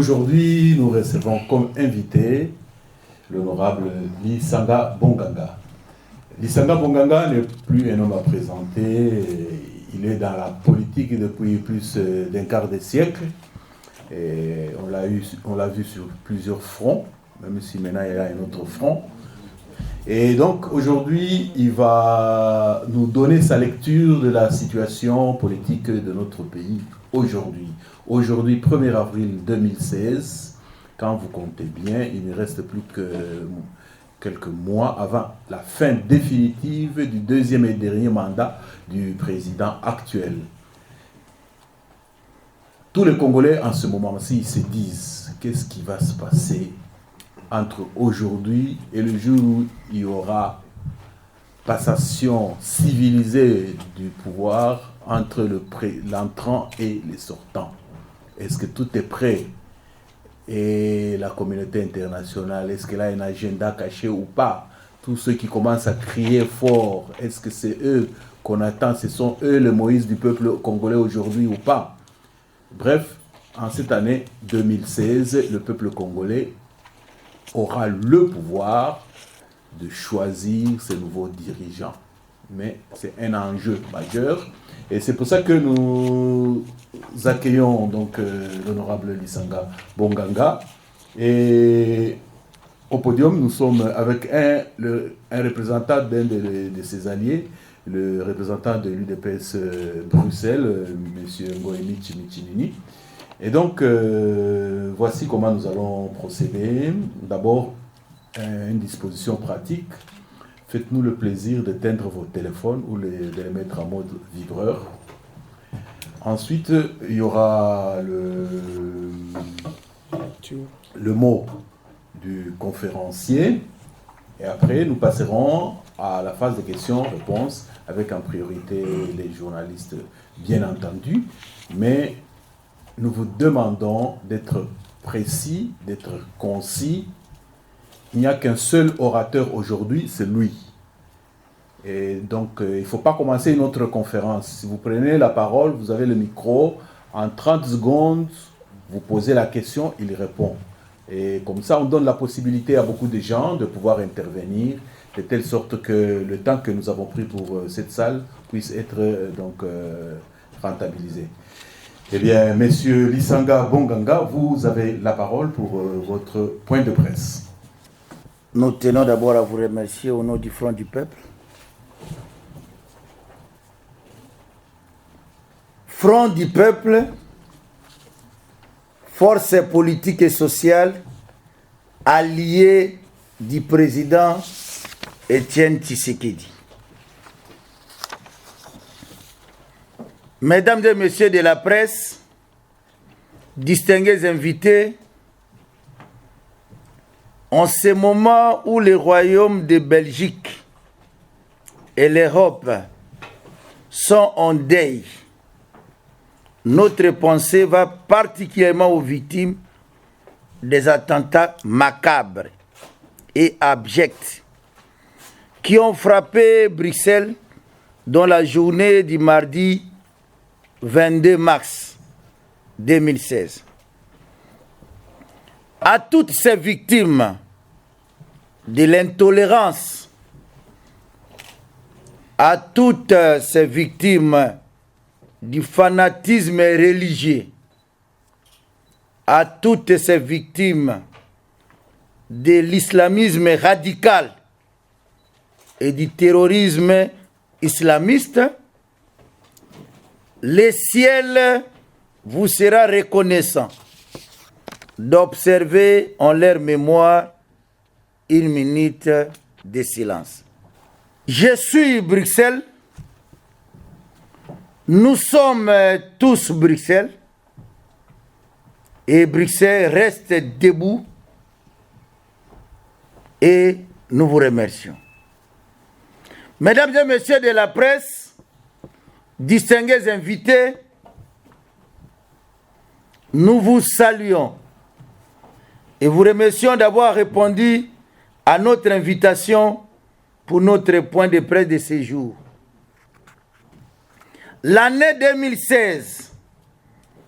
aujourd'hui, nous recevons comme invité l'honorable Lisanga Bonganga. Lisanga Bonganga n'est plus un homme à présenter. Il est dans la politique depuis plus d'un quart de siècle. Et on l'a vu sur plusieurs fronts, même si maintenant il y a un autre front. Et donc aujourd'hui, il va nous donner sa lecture de la situation politique de notre pays aujourd'hui. Aujourd'hui, 1er avril 2016, quand vous comptez bien, il ne reste plus que quelques mois avant la fin définitive du deuxième et dernier mandat du président actuel. Tous les Congolais en ce moment-ci se disent qu'est-ce qui va se passer entre aujourd'hui et le jour où il y aura passation civilisée du pouvoir entre l'entrant et les sortants. Est-ce que tout est prêt? Et la communauté internationale, est-ce qu'elle a un agenda caché ou pas? Tous ceux qui commencent à crier fort, est-ce que c'est eux qu'on attend? Ce sont eux le Moïse du peuple congolais aujourd'hui ou pas? Bref, en cette année 2016, le peuple congolais aura le pouvoir de choisir ses nouveaux dirigeants. Mais c'est un enjeu majeur. Et c'est pour ça que nous accueillons donc l'honorable Lisanga Bonganga. Et au podium, nous sommes avec un représentant d'un de ses alliés, le représentant de l'UDPS Bruxelles, M. Ngoemi Chimichinini. Et donc, voici comment nous allons procéder. D'abord, une disposition pratique. Faites-nous le plaisir d'éteindre vos téléphones ou de les mettre en mode vibreur. Ensuite, il y aura le mot du conférencier. Et après, nous passerons à la phase de questions-réponses avec en priorité les journalistes, bien entendu. Mais nous vous demandons d'être précis, d'être concis. Il n'y a qu'un seul orateur aujourd'hui, c'est lui. Et donc, il ne faut pas commencer une autre conférence. Si vous prenez la parole, vous avez le micro. En 30 secondes, vous posez la question, il répond. Et comme ça, on donne la possibilité à beaucoup de gens de pouvoir intervenir, de telle sorte que le temps que nous avons pris pour cette salle puisse être rentabilisé. Eh bien, Monsieur Lisanga Bonganga, vous avez la parole pour votre point de presse. Nous tenons d'abord à vous remercier au nom du Front du Peuple. Front du Peuple, force politique et sociale, alliée du président Étienne Tshisekedi. Mesdames et messieurs de la presse, distingués invités, en ce moment où le royaume de Belgique et l'Europe sont en deuil, notre pensée va particulièrement aux victimes des attentats macabres et abjects qui ont frappé Bruxelles dans la journée du mardi 22 mars 2016. À toutes ces victimes de l'intolérance, à toutes ces victimes du fanatisme religieux, à toutes ces victimes de l'islamisme radical et du terrorisme islamiste, le ciel vous sera reconnaissant d'observer en leur mémoire une minute de silence. Je suis Bruxelles. Nous sommes tous Bruxelles. Et Bruxelles reste debout. Et nous vous remercions. Mesdames et messieurs de la presse, distingués invités, nous vous saluons et vous remercions d'avoir répondu à notre invitation pour notre point de presse de ce jour. L'année 2016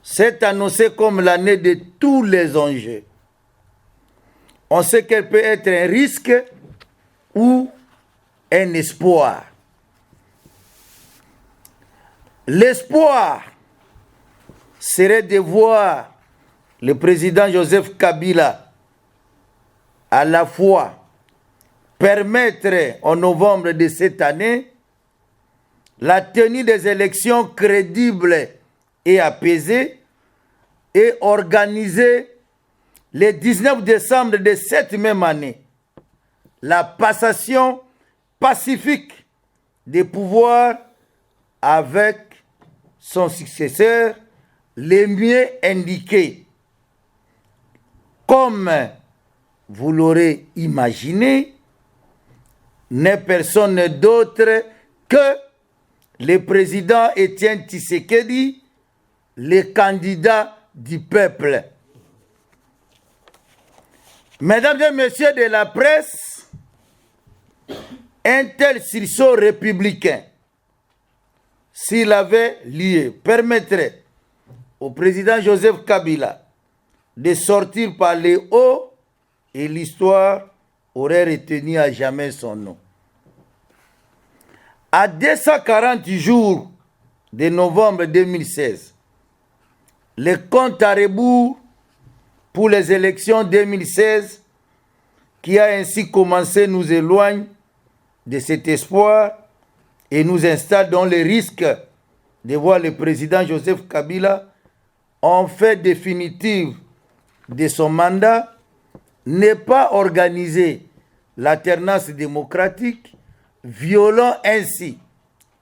s'est annoncée comme l'année de tous les enjeux. On sait qu'elle peut être un risque ou un espoir. L'espoir serait de voir le président Joseph Kabila à la fois permettre en novembre de cette année la tenue des élections crédibles et apaisées et organiser le 19 décembre de cette même année la passation pacifique des pouvoirs avec son successeur le mieux indiqué. Comme vous l'aurez imaginé, n'est personne d'autre que le président Étienne Tshisekedi, le candidat du peuple. Mesdames et messieurs de la presse, un tel sursaut républicain, s'il avait lieu, permettrait au président Joseph Kabila de sortir par les hauts et l'histoire aurait retenu à jamais son nom. À 240 jours de novembre 2016, le compte à rebours pour les élections 2016 qui a ainsi commencé nous éloigne de cet espoir et nous installe dans le risque de voir le président Joseph Kabila en fait définitive de son mandat n'est pas organiser l'alternance démocratique, violant ainsi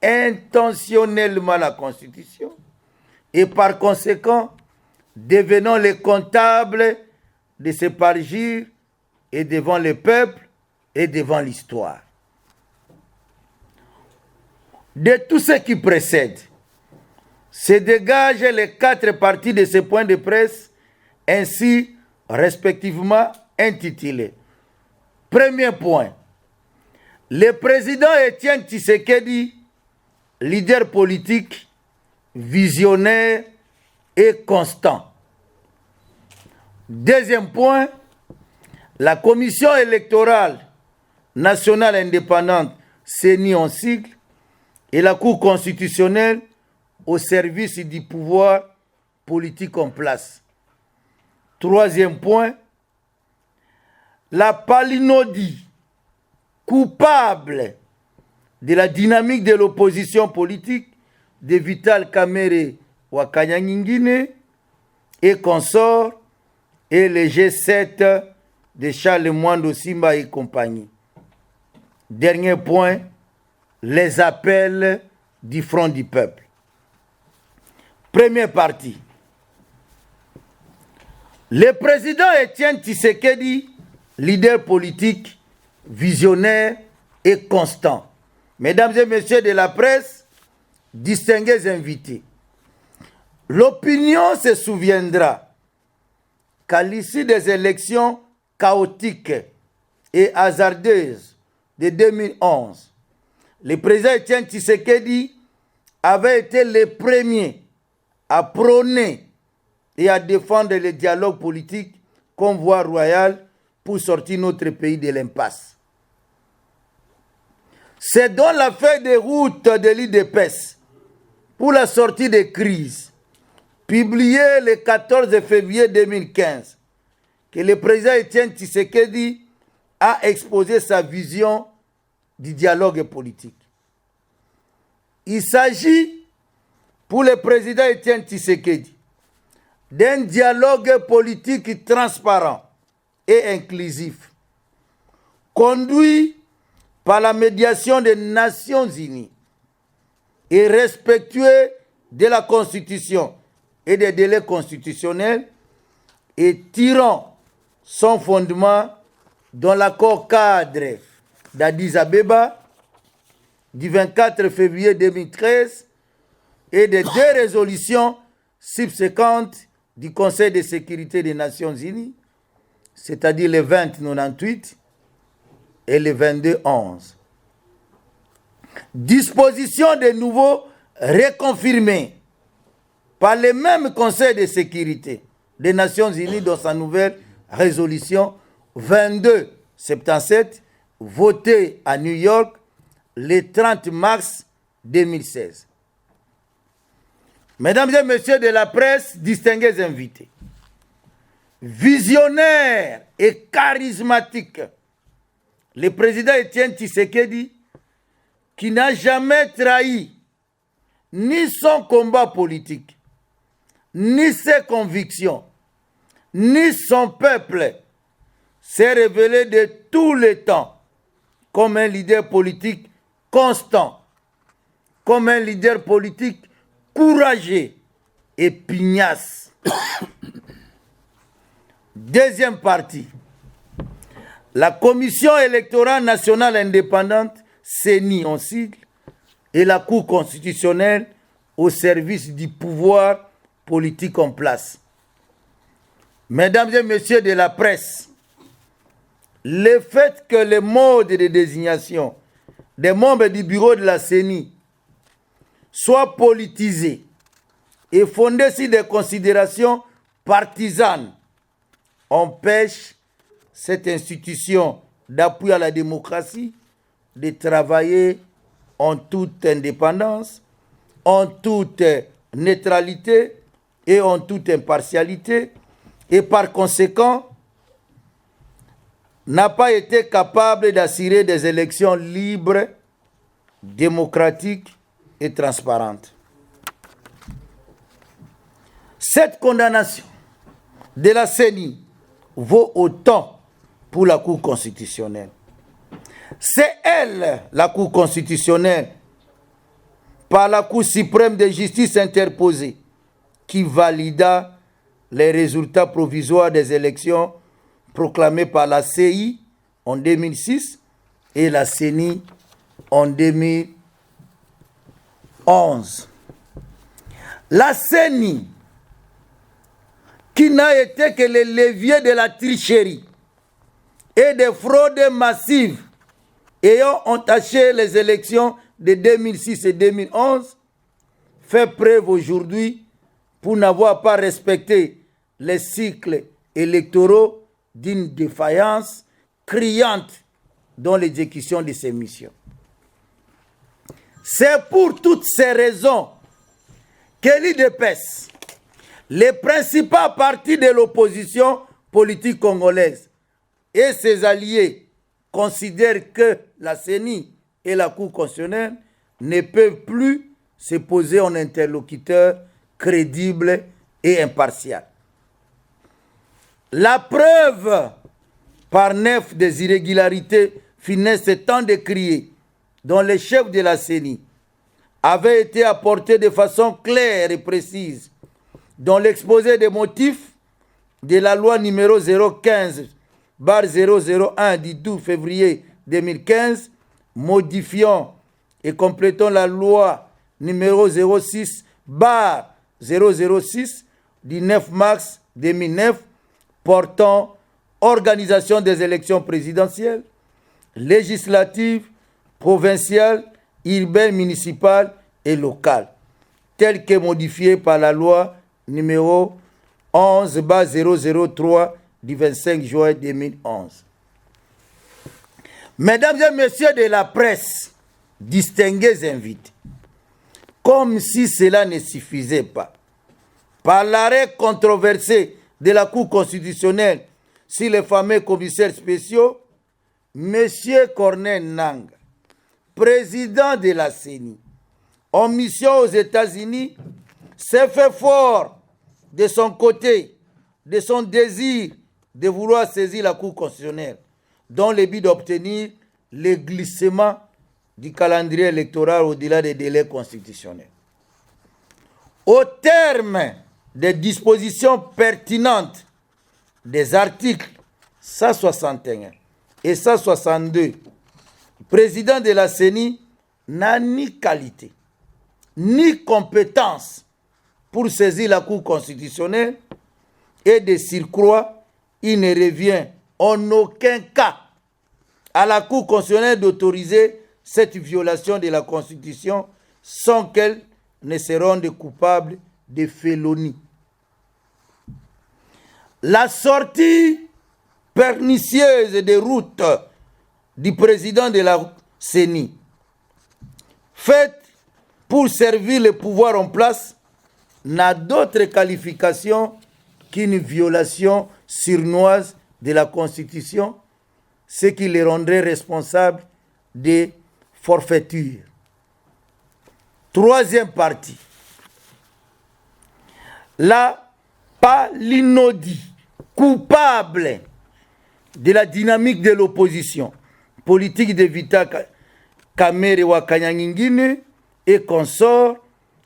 intentionnellement la Constitution et par conséquent devenant les comptables de ce parjure et devant le peuple et devant l'histoire. De tout ce qui précède, se dégagent les 4 parties de ce point de presse, ainsi respectivement intitulés. Premier point, le président Étienne Tshisekedi, leader politique, visionnaire et constant. Deuxième point, la Commission électorale nationale indépendante, CENI en sigle, et la Cour constitutionnelle au service du pouvoir politique en place. Troisième point, la palinodie coupable de la dynamique de l'opposition politique de Vital Kamerhe Wakanyangine et consorts et le G7 de Charles Mwando Simba et compagnie. Dernier point, les appels du Front du Peuple. Première partie. Le président Étienne Tshisekedi, leader politique, visionnaire et constant. Mesdames et messieurs de la presse, distingués invités, l'opinion se souviendra qu'à l'issue des élections chaotiques et hasardeuses de 2011, le président Étienne Tshisekedi avait été le premier à prôner et à défendre le dialogue politique comme voie royale pour sortir notre pays de l'impasse. C'est dans la feuille de route de l'IDPS pour la sortie des crises, publiée le 14 février 2015, que le président Étienne Tshisekedi a exposé sa vision du dialogue politique. Il s'agit pour le président Étienne Tshisekedi d'un dialogue politique transparent et inclusif, conduit par la médiation des Nations Unies et respectueux de la Constitution et des délais constitutionnels et tirant son fondement dans l'accord cadre d'Addis Abeba du 24 février 2013 et des 2 résolutions subséquentes du Conseil de sécurité des Nations Unies, c'est-à-dire le 2098 et le 2211. Disposition de nouveau reconfirmée par le même Conseil de sécurité des Nations Unies dans sa nouvelle résolution 2277, votée à New York le 30 mars 2016. Mesdames et messieurs de la presse, distingués invités, visionnaire et charismatique, le président Étienne Tshisekedi, qui n'a jamais trahi ni son combat politique, ni ses convictions, ni son peuple, s'est révélé de tous les temps comme un leader politique constant, comme un leader politique courageux et pugnace. Deuxième partie. La Commission électorale nationale indépendante, CENI en sigle, et la Cour constitutionnelle au service du pouvoir politique en place. Mesdames et messieurs de la presse, le fait que le mode de désignation des membres du bureau de la CENI soit politisé et fondé sur des considérations partisanes empêche cette institution d'appui à la démocratie de travailler en toute indépendance, en toute neutralité et en toute impartialité, et par conséquent n'a pas été capable d'assurer des élections libres, démocratiques et transparentes. Cette condamnation de la CENI vaut autant pour la Cour constitutionnelle. C'est elle, la Cour constitutionnelle, par la Cour suprême de justice interposée, qui valida les résultats provisoires des élections proclamées par la CI en 2006 et la CENI en 2011. La CENI, qui n'a été que le levier de la tricherie et des fraudes massives ayant entaché les élections de 2006 et 2011, fait preuve aujourd'hui pour n'avoir pas respecté les cycles électoraux d'une défaillance criante dans l'exécution de ses missions. C'est pour toutes ces raisons que l'UDPS, les principaux partis de l'opposition politique congolaise et ses alliés considèrent que la CENI et la Cour constitutionnelle ne peuvent plus se poser en interlocuteur crédible et impartial. La preuve par neuf des irrégularités funestes tant décriées dont les chefs de la CENI avaient été apportés de façon claire et précise dans l'exposé des motifs de la loi numéro 015/001 du 12 février 2015, modifiant et complétant la loi numéro 06/006 du 9 mars 2009 portant organisation des élections présidentielles, législatives, provinciales, urbaines, municipales et locales, telles que modifiées par la loi numéro 11/003 du 25 juin 2011. Mesdames et messieurs de la presse, distingués invités, comme si cela ne suffisait pas, par l'arrêt controversé de la Cour constitutionnelle sur les fameux commissaires spéciaux, M. Corneille Nangaa, président de la CENI, en mission aux États-Unis, s'est fait fort de son côté, de son désir de vouloir saisir la Cour constitutionnelle, dans le but d'obtenir le glissement du calendrier électoral au-delà des délais constitutionnels. Au terme des dispositions pertinentes des articles 161 et 162, le président de la CENI n'a ni qualité, ni compétence pour saisir la Cour constitutionnelle et de surcroît, il ne revient en aucun cas à la Cour constitutionnelle d'autoriser cette violation de la Constitution sans qu'elle ne se rende coupable de félonie. La sortie pernicieuse des routes du président de la CENI, faite pour servir le pouvoir en place, n'a d'autre qualification qu'une violation sournoise de la Constitution, ce qui les rendrait responsables des forfaitures. Troisième partie. La palinodie coupable de la dynamique de l'opposition politique de Vita Kamere Wakanyangingine et consorts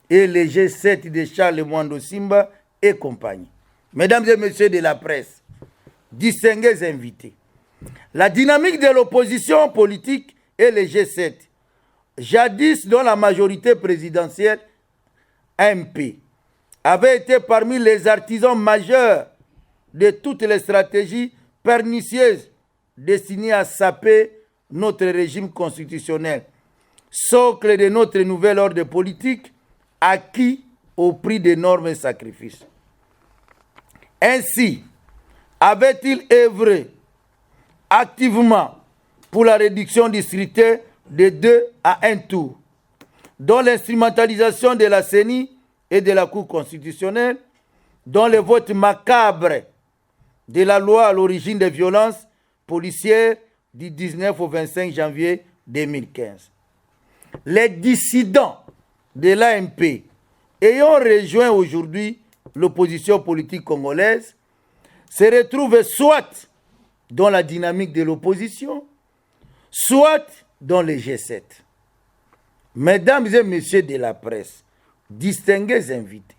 et les G7 de Charles Mwando Simba et compagnie. Mesdames et messieurs de la presse, distingués invités, la dynamique de l'opposition politique et les G7, jadis dont la majorité présidentielle MP, avait été parmi les artisans majeurs de toutes les stratégies pernicieuses destinées à saper notre régime constitutionnel, socle de notre nouvel ordre politique, acquis au prix d'énormes sacrifices. Ainsi, avait-il œuvré activement pour la réduction du scrutin de 2 à 1 tour, dont l'instrumentalisation de la CENI et de la Cour constitutionnelle, dont le vote macabre de la loi à l'origine des violences policières du 19 au 25 janvier 2015. Les dissidents de l'AMP ayant rejoint aujourd'hui l'opposition politique congolaise se retrouvent soit dans la dynamique de l'opposition, soit dans les G7. Mesdames et messieurs de la presse, distingués invités,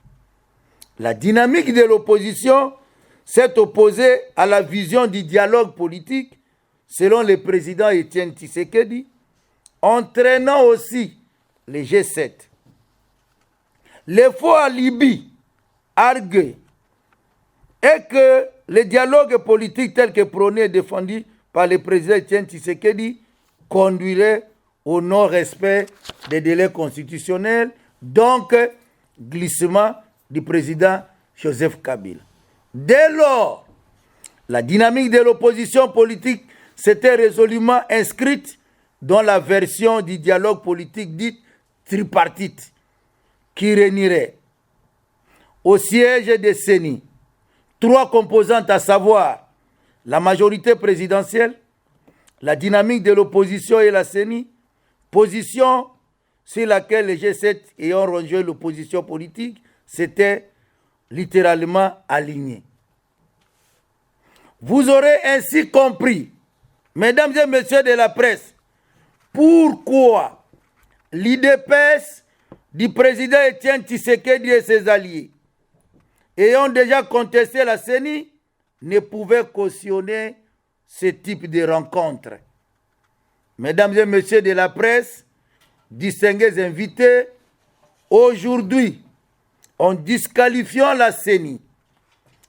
la dynamique de l'opposition s'est opposée à la vision du dialogue politique selon le président Étienne Tshisekedi, entraînant aussi les G7. Les faux alibis arguent est que le dialogue politique tel que prôné et défendu par le président Étienne Tshisekedi conduirait au non-respect des délais constitutionnels, donc glissement du président Joseph Kabila. Dès lors, la dynamique de l'opposition politique s'était résolument inscrite dans la version du dialogue politique dite tripartite, qui réunirait au siège des CENI 3 composantes, à savoir la majorité présidentielle, la dynamique de l'opposition et la CENI, position sur laquelle les G7 ayant rejoint l'opposition politique s'étaient littéralement alignés. Vous aurez ainsi compris, mesdames et messieurs de la presse, pourquoi l'IDPS du président Étienne Tshisekedi et ses alliés, ayant déjà contesté la CENI, ne pouvait cautionner ce type de rencontre. Mesdames et messieurs de la presse, distingués invités, aujourd'hui, en disqualifiant la CENI,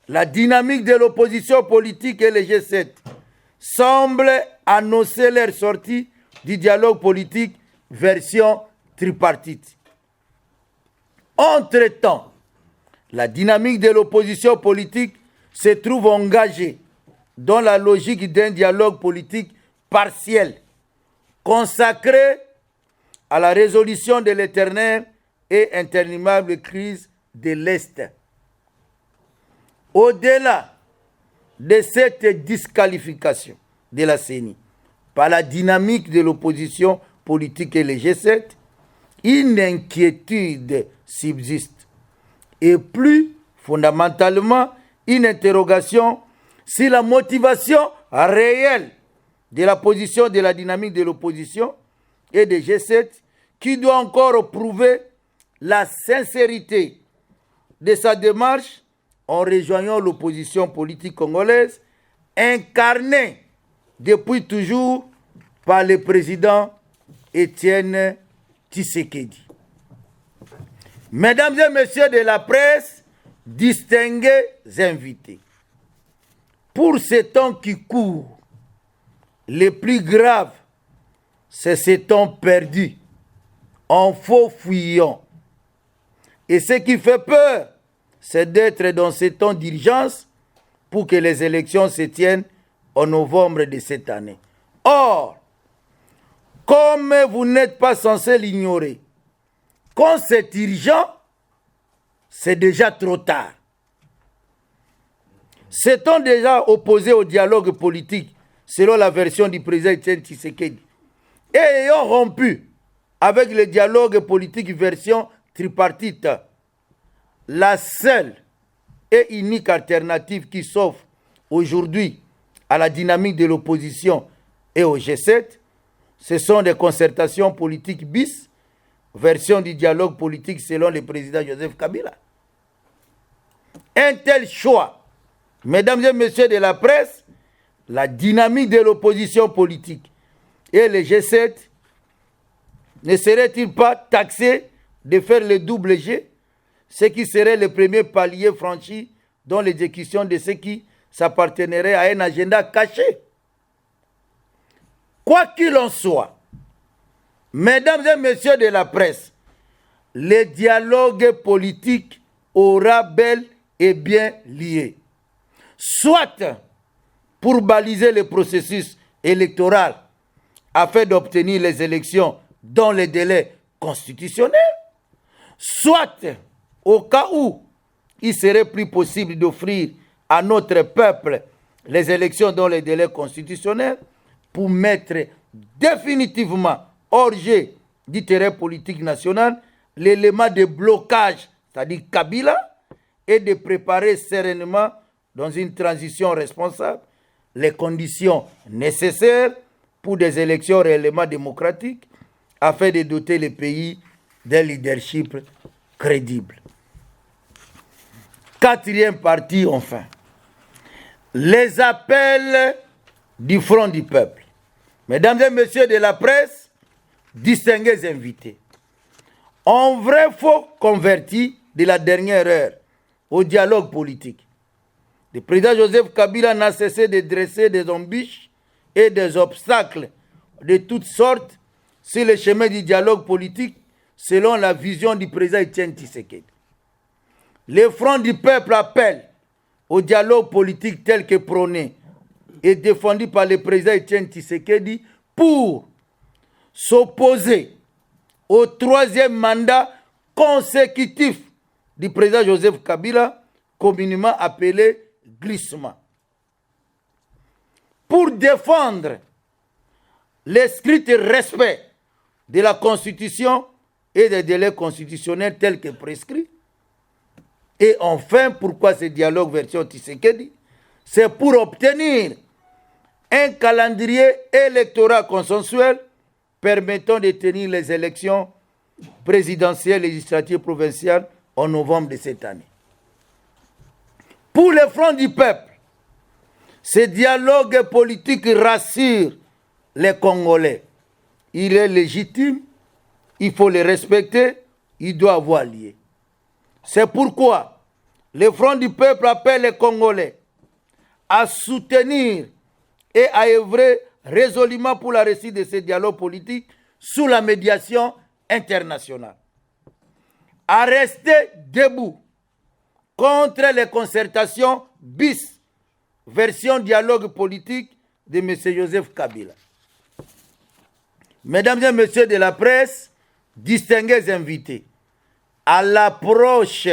la dynamique de l'opposition politique et les G7 semblent annoncer leur sortie du dialogue politique version tripartite. Entre-temps, la dynamique de l'opposition politique se trouve engagée dans la logique d'un dialogue politique partiel, consacré à la résolution de l'éternelle et interminable crise de l'Est. Au-delà de cette disqualification de la CENI par la dynamique de l'opposition politique et les G7, une inquiétude subsiste. Et plus fondamentalement, une interrogation sur la motivation réelle de la position de la dynamique de l'opposition et des G7, qui doit encore prouver la sincérité de sa démarche en rejoignant l'opposition politique congolaise, incarnée depuis toujours par le président Étienne Tshisekedi. Mesdames et messieurs de la presse, distingués invités, pour ces temps qui courent, le plus grave, c'est ces temps perdus, en faux fuyant, Et ce qui fait peur, c'est d'être dans ce temps d'urgence pour que les élections se tiennent en novembre de cette année. Or, comme vous n'êtes pas censé l'ignorer, quand c'est urgent, c'est déjà trop tard. S'étant déjà opposé au dialogue politique, selon la version du président Etienne Tshisekedi, et ayant rompu avec le dialogue politique version tripartite, la seule et unique alternative qui s'offre aujourd'hui à la dynamique de l'opposition et au G7, ce sont des concertations politiques bis, version du dialogue politique selon le président Joseph Kabila. Un tel choix, mesdames et messieurs de la presse, la dynamique de l'opposition politique et le G7 ne serait-il pas taxé de faire le double G, ce qui serait le premier palier franchi dans l'exécution de ce qui s'appartiendrait à un agenda caché? Quoi qu'il en soit, mesdames et messieurs de la presse, le dialogue politique aura bel et bien lieu. Soit pour baliser le processus électoral afin d'obtenir les élections dans les délais constitutionnels, soit au cas où il serait plus possible d'offrir à notre peuple les élections dans les délais constitutionnels pour mettre définitivement hors jeu du terrain politique national l'élément de blocage, c'est-à-dire Kabila, et de préparer sereinement dans une transition responsable les conditions nécessaires pour des élections réellement démocratiques afin de doter le pays d'un leadership crédible. Quatrième partie, enfin. Les appels du Front du Peuple. Mesdames et messieurs de la presse, distingués invités, en vrai faux converti de la dernière heure au dialogue politique, le président Joseph Kabila n'a cessé de dresser des embûches et des obstacles de toutes sortes sur le chemin du dialogue politique selon la vision du président Etienne Tshisekedi. Le Front du Peuple appelle au dialogue politique tel que prôné et défendu par le président Etienne Tshisekedi pour s'opposer au troisième mandat consécutif du président Joseph Kabila, communément appelé glissement. Pour défendre le strict respect de la Constitution et des délais constitutionnels tels que prescrits. Et enfin, pourquoi ce dialogue version Tshisekedi? C'est pour obtenir un calendrier électoral consensuel permettant de tenir les élections présidentielles, législatives, provinciales en novembre de cette année. Pour le Front du Peuple, ce dialogue politique rassure les Congolais. Il est légitime, il faut le respecter, il doit avoir lieu. C'est pourquoi le Front du Peuple appelle les Congolais à soutenir et à œuvrer résolument pour la réussite de ce dialogue politique sous la médiation internationale. À rester debout contre les concertations bis, version dialogue politique de M. Joseph Kabila. Mesdames et messieurs de la presse, distingués invités, à l'approche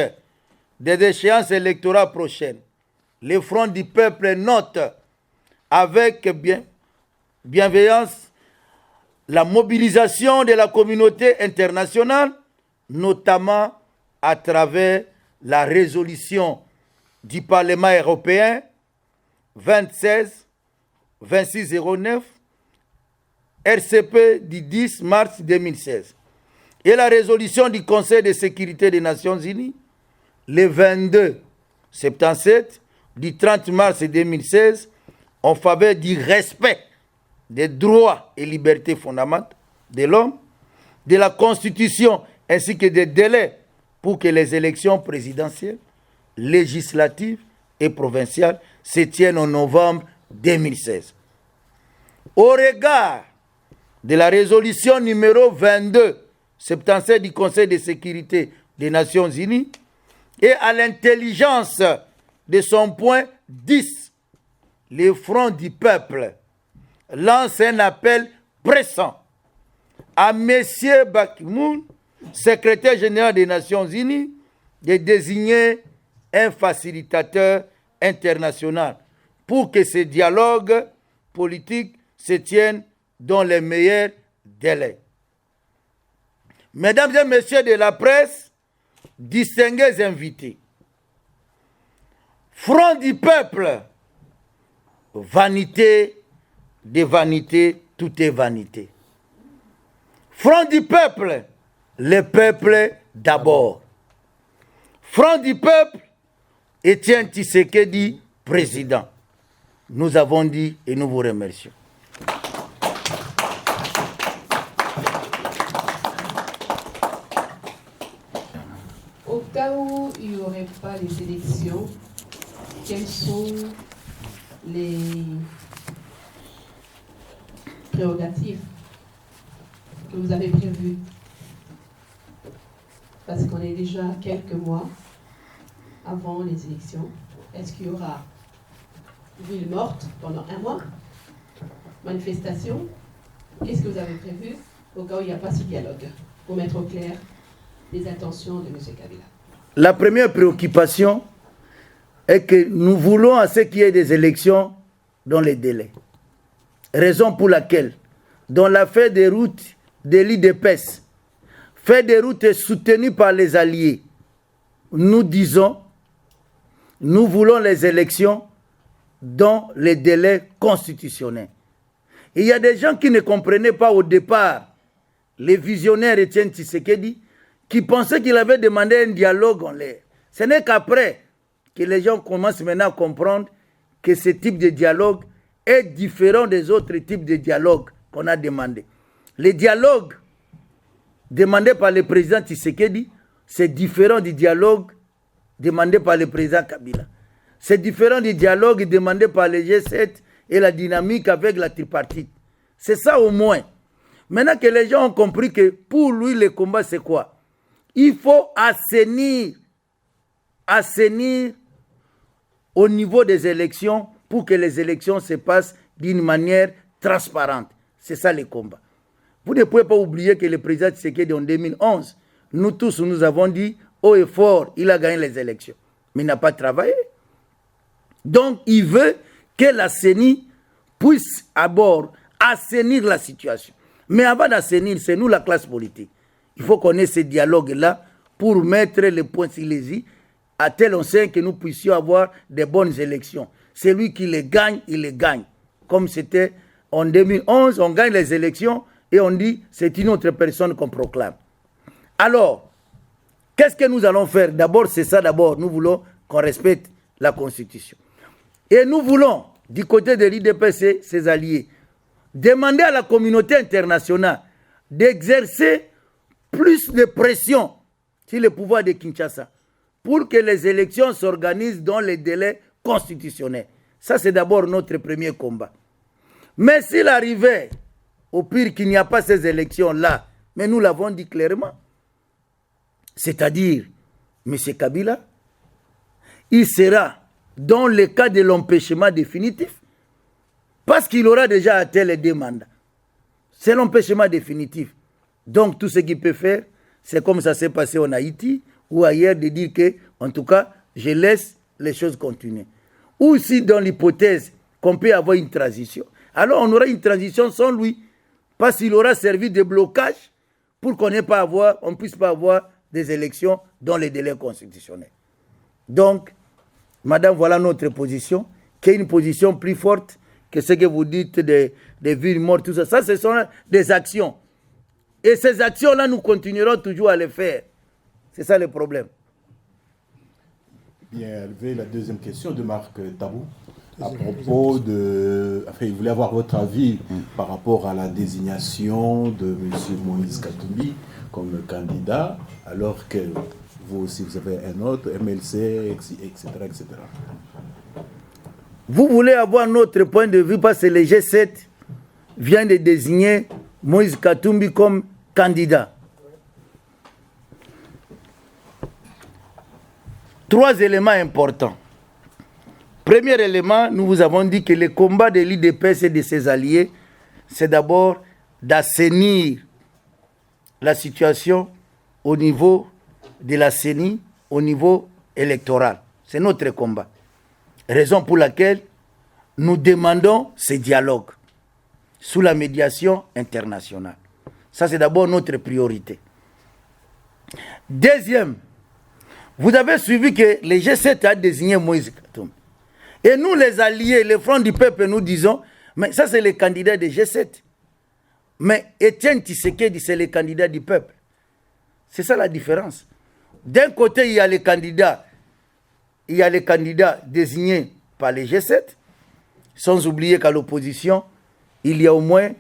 des échéances électorales prochaines, le Front du Peuple note avec bienveillance la mobilisation de la communauté internationale, notamment à travers la résolution du Parlement européen 2609 RCP du 10 mars 2016 et la résolution du Conseil de sécurité des Nations Unies le 22/77 du 30 mars 2016 en faveur du respect des droits et libertés fondamentales de l'homme, de la Constitution ainsi que des délais pour que les élections présidentielles, législatives et provinciales se tiennent en novembre 2016. Au regard de la résolution numéro 22/77 du Conseil de sécurité des Nations Unies et à l'intelligence de son point 10, le Front du peuple lance un appel pressant à M. Ban Ki-moon, secrétaire général des Nations Unies, de désigner un facilitateur international pour que ce dialogue politique se tienne dans les meilleurs délais. Mesdames et messieurs de la presse, distingués invités, Front du peuple, vanité de vanité, tout est vanité. Front du peuple, le peuple d'abord. Front du peuple, Étienne Tshisekedi, président. Nous avons dit et nous vous remercions. Au cas où il n'y aurait pas les élections, quelles sont les prérogatives que vous avez prévues? Parce qu'on est déjà quelques mois avant les élections. Est-ce qu'il y aura ville morte pendant un mois? Manifestation? Qu'est-ce que vous avez prévu au cas où il n'y a pas ce dialogue pour mettre au clair les intentions de M. Kabila? La première préoccupation est que nous voulons à ce qu'il y ait des élections dans les délais. Raison pour laquelle, dans l'affaire des routes de l'IDPS, fait des routes soutenues par les alliés, nous disons, nous voulons les élections dans les délais constitutionnels. Et il y a des gens qui ne comprenaient pas au départ, les visionnaires Étienne Tshisekedi, qui pensaient qu'il avait demandé un dialogue en l'air. Ce n'est qu'après que les gens commencent maintenant à comprendre que ce type de dialogue est différent des autres types de dialogues qu'on a demandé. Les dialogues demandés par le président Tshisekedi, c'est différent du dialogue demandé par le président Kabila. C'est différent du dialogue demandé par le G7 et la dynamique avec la tripartite. C'est ça au moins. Maintenant que les gens ont compris que pour lui, le combat, c'est quoi? Il faut assainir au niveau des élections pour que les élections se passent d'une manière transparente. C'est ça le combat. Vous ne pouvez pas oublier que le président Tshisekedi en 2011, nous tous, nous avons dit haut et fort, il a gagné les élections. Mais il n'a pas travaillé. Donc, il veut que la CENI puisse d'abord assainir la situation. Mais avant d'assainir, c'est nous la classe politique. Il faut qu'on ait ce dialogue-là pour mettre les points sur les i, à tel enseigne que nous puissions avoir des bonnes élections. Celui qui les gagne, il les gagne. Comme c'était en 2011, on gagne les élections et on dit c'est une autre personne qu'on proclame. Alors, qu'est-ce que nous allons faire? D'abord, c'est ça d'abord. Nous voulons qu'on respecte la Constitution. Et nous voulons, du côté de l'IDPS, ses alliés, demander à la communauté internationale d'exercer plus de pression sur le pouvoir de Kinshasa pour que les élections s'organisent dans les délais constitutionnels. Ça, c'est d'abord notre premier combat. Mais s'il arrivait, au pire qu'il n'y a pas ces élections-là, mais nous l'avons dit clairement, c'est-à-dire, M. Kabila, il sera dans le cas de l'empêchement définitif, parce qu'il aura déjà atteint les 2 mandats. C'est l'empêchement définitif. Donc, tout ce qu'il peut faire, c'est comme ça s'est passé en Haïti ou ailleurs, de dire que, en tout cas, je laisse les choses continuer. Ou si, dans l'hypothèse qu'on peut avoir une transition, alors on aura une transition sans lui, parce qu'il aura servi de blocage pour qu'on ne puisse pas avoir des élections dans les délais constitutionnels. Donc, madame, voilà notre position, qui est une position plus forte que ce que vous dites des villes mortes, tout ça. Ça, ce sont des actions. Et ces actions-là, nous continuerons toujours à les faire. C'est ça le problème. Bien, élevé la deuxième question de Marc Tabou. À propos de... Enfin, il voulait avoir votre avis par rapport à la désignation de M. Moïse Katumbi comme candidat, alors que vous aussi, vous avez un autre, MLC, etc., etc. Vous voulez avoir notre point de vue parce que le G7 vient de désigner Moïse Katumbi comme candidat. 3 éléments importants. Premier élément, nous vous avons dit que le combat de l'IDPS et de ses alliés, c'est d'abord d'assainir la situation au niveau de la CENI, au niveau électoral. C'est notre combat. Raison pour laquelle nous demandons ce dialogue sous la médiation internationale. Ça, c'est d'abord notre priorité. Deuxième, vous avez suivi que le G7 a désigné Moïse Katumbi. Et nous, les alliés, les Front du Peuple, nous disons, mais ça, c'est le candidat du G7. Mais Étienne Tshisekedi, c'est le candidat du peuple. C'est ça la différence. D'un côté, il y a les candidats désignés par les G7, sans oublier qu'à l'opposition, il y a au moins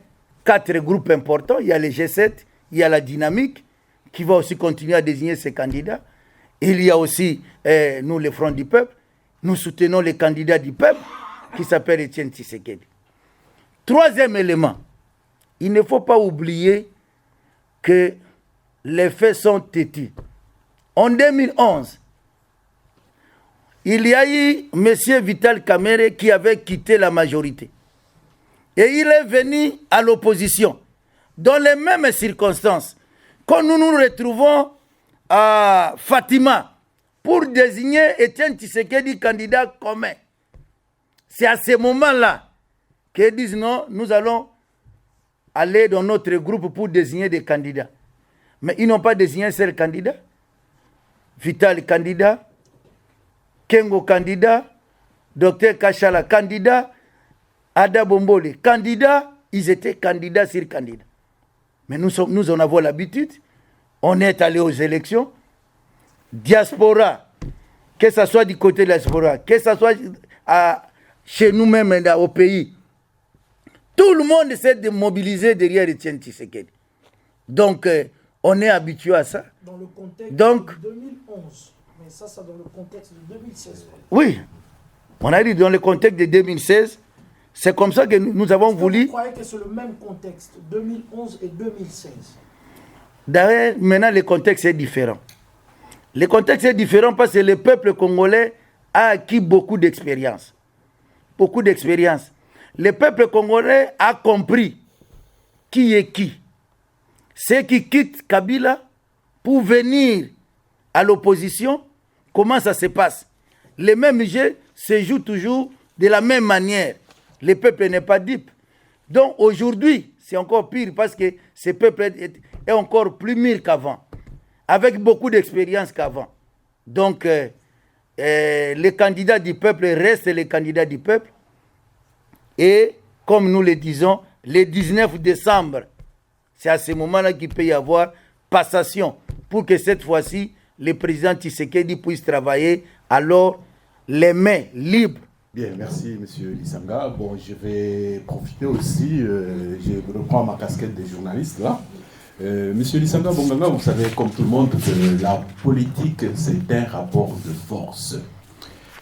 4 groupes importants. Il y a les G7, il y a la Dynamique, qui va aussi continuer à désigner ses candidats. Il y a aussi, nous, les Front du Peuple, nous soutenons les candidats du peuple, qui s'appelle Étienne Tshisekedi. Troisième élément, il ne faut pas oublier que les faits sont têtus. En 2011, il y a eu M. Vital Kamerhe qui avait quitté la majorité. Et il est venu à l'opposition. Dans les mêmes circonstances, quand nous nous retrouvons à Fatima pour désigner Étienne Tshisekedi candidat commun, c'est à ce moment-là qu'ils disent non, nous allons aller dans notre groupe pour désigner des candidats. Mais ils n'ont pas désigné un seul candidat. Vital candidat, Kengo candidat, Dr Kachala candidat, Ada Bombole candidat, ils étaient candidats sur candidats. Mais nous en avons l'habitude, on est allé aux élections, diaspora, que ce soit du côté de la diaspora, que ce soit chez nous-mêmes au pays, tout le monde essaie de mobiliser derrière Étienne Tshisekedi. Donc, on est habitué à ça. Dans le contexte de 2011, mais ça dans le contexte de 2016. Oui, on a dit dans le contexte de 2016, c'est comme ça que nous avons voulu... Vous croyez que c'est le même contexte, 2011 et 2016? D'ailleurs, maintenant, le contexte est différent. Le contexte est différent parce que le peuple congolais a acquis beaucoup d'expérience. Beaucoup d'expérience. Le peuple congolais a compris qui est qui. Ceux qui quittent Kabila pour venir à l'opposition, comment ça se passe? Les mêmes jeux se jouent toujours de la même manière. Le peuple n'est pas dupe. Donc aujourd'hui, c'est encore pire parce que ce peuple est encore plus mûr qu'avant, avec beaucoup d'expérience qu'avant. Donc, les candidats du peuple restent les candidats du peuple. Et comme nous le disons, le 19 décembre, c'est à ce moment-là qu'il peut y avoir passation pour que cette fois-ci, le président Tshisekedi puisse travailler alors les mains libres. Bien, merci M. Lisanga. Bon, je vais profiter aussi, je reprends ma casquette de journaliste là. Monsieur Lisanga Bonganga, vous savez comme tout le monde que la politique c'est un rapport de force.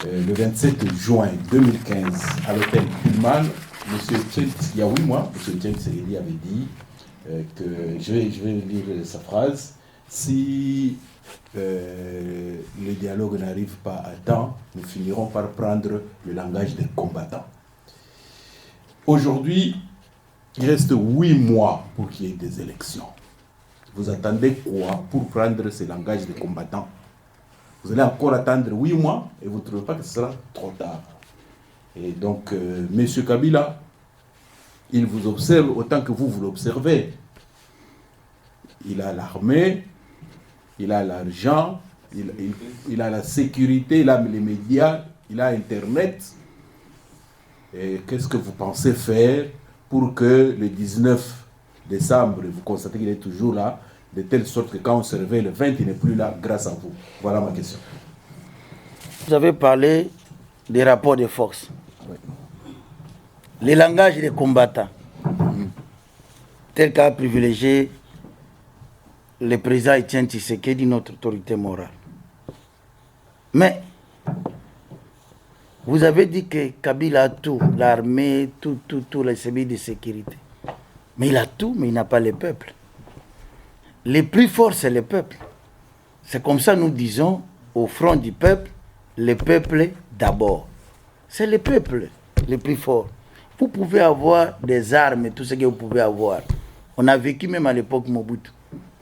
Le 27 juin 2015, à l'hôtel Pullman, il y a 8 mois, M. James Tshisekedi avait dit que, je vais lire sa phrase, si le dialogue n'arrive pas à temps, nous finirons par prendre le langage des combattants. Aujourd'hui, il reste 8 mois pour qu'il y ait des élections. Vous attendez quoi pour prendre ce langage des combattants? Vous allez encore attendre 8 mois et vous ne trouvez pas que ce sera trop tard. Et donc, M. Kabila, il vous observe autant que vous l'observez. Il a l'armée, il a l'argent, il a la sécurité, il a les médias, il a Internet. Et qu'est-ce que vous pensez faire pour que le 19 décembre, vous constatez qu'il est toujours là, de telle sorte que quand on se réveille le 20, il n'est plus là grâce à vous? Voilà ma question. Vous avez parlé des rapports de force. Oui. Les langages des combattants, tel qu'a privilégié le président Étienne Tshisekedi, notre autorité morale. Mais, vous avez dit que Kabila a tout, l'armée, tout les services de sécurité. Mais il a tout, mais il n'a pas le peuple. Les plus forts, c'est le peuple. C'est comme ça nous disons, au front du peuple, le peuple d'abord. C'est le peuple le plus fort. Vous pouvez avoir des armes, tout ce que vous pouvez avoir. On a vécu même à l'époque Mobutu.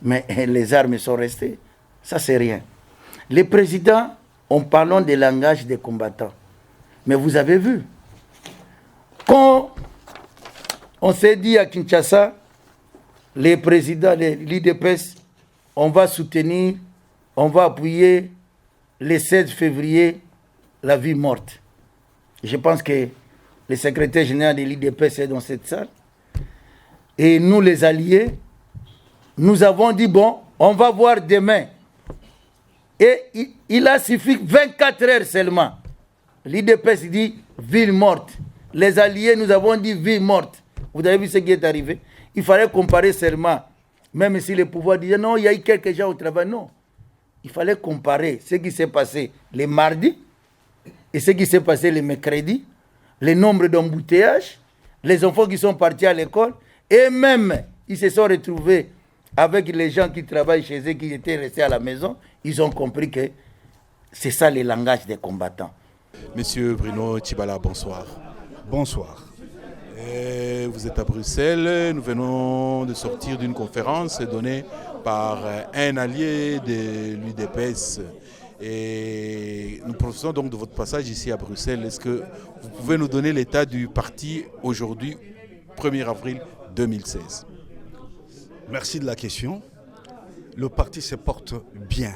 Mais les armes sont restées. Ça, c'est rien. Les présidents, on parle des langages des combattants. Mais vous avez vu, quand on s'est dit à Kinshasa, les présidents de l'IDPS, on va soutenir, on va appuyer le 16 février la vie morte. Je pense que le secrétaire général de l'IDPS est dans cette salle. Et nous, les alliés, nous avons dit, bon, on va voir demain. Et il a suffi 24 heures seulement. L'IDPS dit ville morte. Les alliés, nous avons dit ville morte. Vous avez vu ce qui est arrivé? Il fallait comparer seulement. Même si le pouvoir disait non, il y a eu quelques gens au travail. Non. Il fallait comparer ce qui s'est passé le mardi et ce qui s'est passé le mercredi, le nombre d'embouteillages, les enfants qui sont partis à l'école, et même, ils se sont retrouvés avec les gens qui travaillent chez eux, qui étaient restés à la maison. Ils ont compris que c'est ça le langage des combattants. Monsieur Bruno Tshibala, bonsoir. Bonsoir. Vous êtes à Bruxelles. Nous venons de sortir d'une conférence donnée par un allié de l'UDPS. Et nous profitons donc de votre passage ici à Bruxelles. Est-ce que vous pouvez nous donner l'état du parti aujourd'hui, 1er avril 2016? Merci de la question. Le parti se porte bien.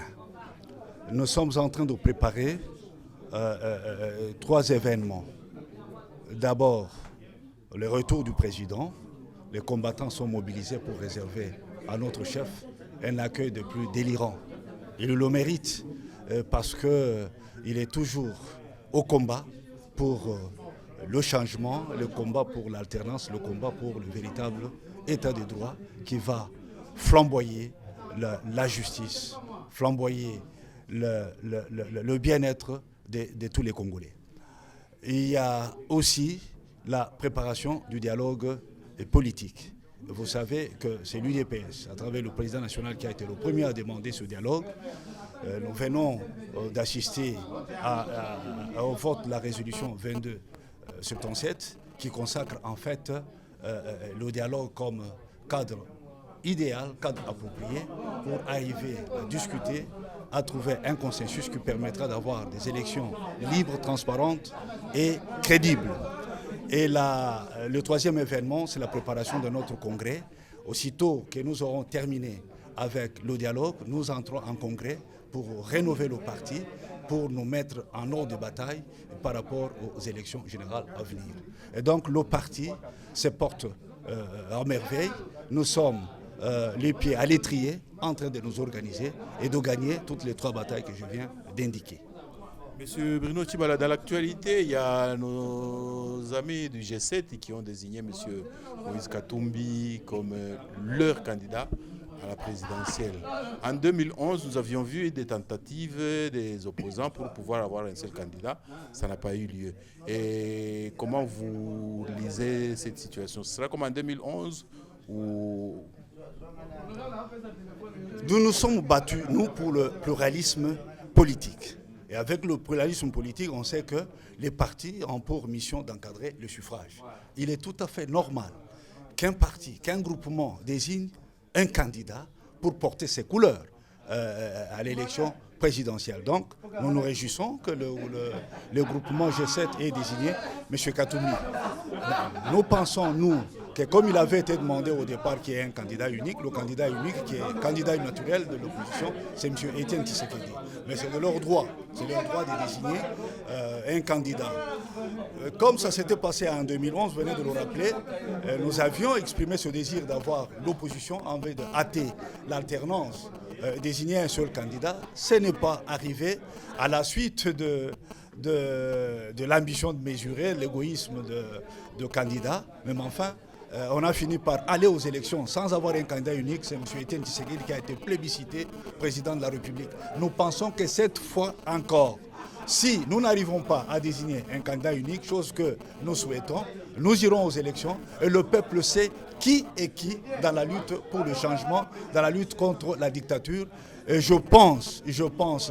Nous sommes en train de préparer 3 événements. D'abord, le retour du président. Les combattants sont mobilisés pour réserver à notre chef un accueil de plus délirant. Il le mérite parce qu'il est toujours au combat pour le changement, le combat pour l'alternance, le combat pour le véritable état de droit qui va flamboyer la justice, flamboyer le bien-être de tous les Congolais. Il y a aussi la préparation du dialogue politique. Vous savez que c'est l'UDPS, à travers le président national qui a été le premier à demander ce dialogue. Nous venons d'assister au vote de la résolution 2277 qui consacre en fait le dialogue comme cadre idéal, cadre approprié pour arriver à discuter, à trouver un consensus qui permettra d'avoir des élections libres, transparentes et crédibles. Et le 3e événement, c'est la préparation de notre congrès. Aussitôt que nous aurons terminé avec le dialogue, nous entrons en congrès pour rénover le parti, pour nous mettre en ordre de bataille par rapport aux élections générales à venir. Et donc le parti se porte en merveille. Nous sommes les pieds à l'étrier, en train de nous organiser et de gagner toutes les 3 batailles que je viens d'indiquer. Monsieur Bruno Tshibala, dans l'actualité, il y a nos amis du G7 qui ont désigné monsieur Moïse Katumbi comme leur candidat à la présidentielle. En 2011, nous avions vu des tentatives des opposants pour pouvoir avoir un seul candidat. Ça n'a pas eu lieu. Et comment vous lisez cette situation? Ce sera comme en 2011 ou... Nous nous sommes battus, nous, pour le pluralisme politique. Et avec le pluralisme politique, on sait que les partis ont pour mission d'encadrer le suffrage. Il est tout à fait normal qu'un parti, qu'un groupement désigne un candidat pour porter ses couleurs à l'élection présidentielle. Donc, nous nous réjouissons que le groupement G7 ait désigné M. Katumbi. Nous pensons, nous, que comme il avait été demandé au départ qu'il y ait un candidat unique, le candidat unique qui est candidat naturel de l'opposition, c'est M. Etienne Tshisekedi. Mais c'est de leur droit, de désigner un candidat. Comme ça s'était passé en 2011, vous venez de le rappeler, nous avions exprimé ce désir d'avoir l'opposition en vue de hâter l'alternance, désigner un seul candidat. Ce n'est pas arrivé à la suite de l'ambition de mesurer l'égoïsme de candidats. Même enfin, on a fini par aller aux élections sans avoir un candidat unique. C'est M. Etienne Tshisekedi qui a été plébiscité président de la République. Nous pensons que cette fois encore, si nous n'arrivons pas à désigner un candidat unique, chose que nous souhaitons, nous irons aux élections et le peuple sait qui est qui dans la lutte pour le changement, dans la lutte contre la dictature. Et je pense,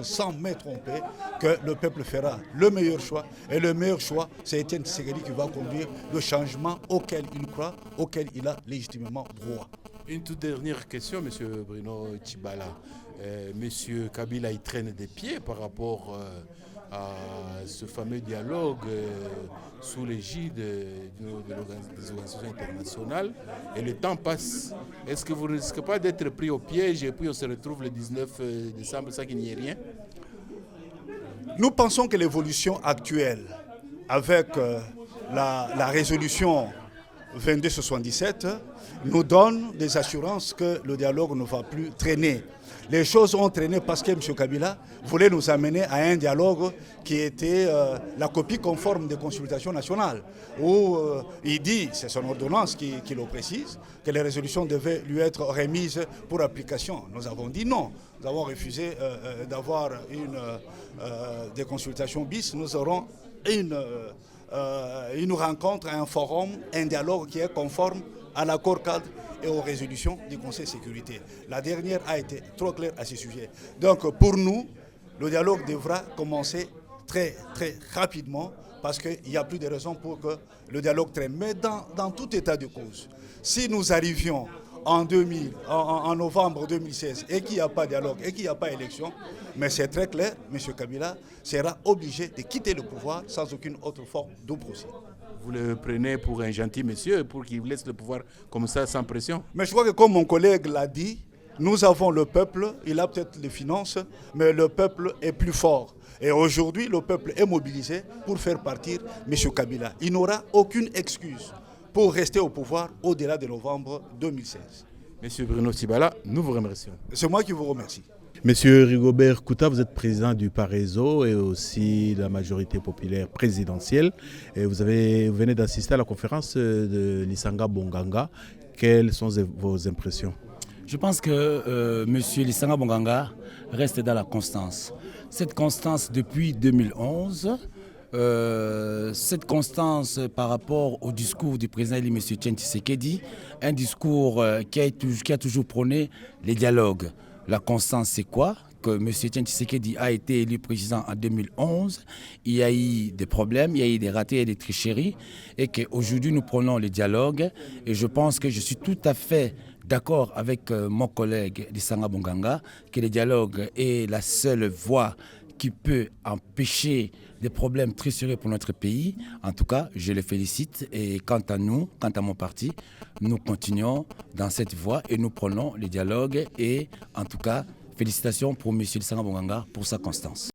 sans me tromper, que le peuple fera le meilleur choix. Et le meilleur choix, c'est Étienne Tshisekedi qui va conduire le changement auquel il croit, auquel il a légitimement droit. Une toute dernière question, M. Bruno Tshibala. M. Kabila, il traîne des pieds par rapport à ce fameux dialogue sous l'égide des organisations internationales. Et le temps passe. Est-ce que vous ne risquez pas d'être pris au piège et puis on se retrouve le 19 décembre sans qu'il n'y ait rien? Nous pensons que l'évolution actuelle, avec la résolution 2277, nous donne des assurances que le dialogue ne va plus traîner. Les choses ont traîné parce que M. Kabila voulait nous amener à un dialogue qui était la copie conforme des consultations nationales, où il dit, c'est son ordonnance qui le précise, que les résolutions devaient lui être remises pour application. Nous avons dit non. Nous avons refusé d'avoir des consultations bis. Nous aurons une rencontre, un forum, un dialogue qui est conforme à l'accord cadre et aux résolutions du Conseil de sécurité. La dernière a été trop claire à ce sujet. Donc pour nous, le dialogue devra commencer très rapidement parce qu'il n'y a plus de raison pour que le dialogue traîne. Mais dans tout état de cause, si nous arrivions en novembre 2016 et qu'il n'y a pas de dialogue et qu'il n'y a pas d'élection, mais c'est très clair, M. Kabila sera obligé de quitter le pouvoir sans aucune autre forme de procès. Vous le prenez pour un gentil monsieur pour qu'il vous laisse le pouvoir comme ça sans pression? Mais je crois que comme mon collègue l'a dit, nous avons le peuple, il a peut-être les finances, mais le peuple est plus fort. Et aujourd'hui, le peuple est mobilisé pour faire partir M. Kabila. Il n'aura aucune excuse pour rester au pouvoir au-delà de novembre 2016. Monsieur Bruno Tshibala, nous vous remercions. C'est moi qui vous remercie. Monsieur Rigobert Kouta, vous êtes président du Parezo et aussi de la majorité populaire présidentielle. Et vous venez d'assister à la conférence de Lisanga Bonganga. Quelles sont vos impressions? Je pense que M. Lisanga Bonganga reste dans la constance. Cette constance depuis 2011, cette constance par rapport au discours du président élu M. Étienne Tshisekedi, un discours qui a toujours prôné les dialogues. La constance, c'est quoi? Que M. Étienne Tshisekedi a été élu président en 2011, il y a eu des problèmes, il y a eu des ratés et des tricheries, et qu'aujourd'hui nous prenons le dialogue. Et je pense que je suis tout à fait d'accord avec mon collègue Lisanga Bonganga que le dialogue est la seule voie qui peut empêcher des problèmes très sérieux pour notre pays. En tout cas, je le félicite. Et quant à nous, quant à mon parti, nous continuons dans cette voie et nous prenons le dialogue. Et en tout cas, félicitations pour M. Lisanga Bonganga pour sa constance.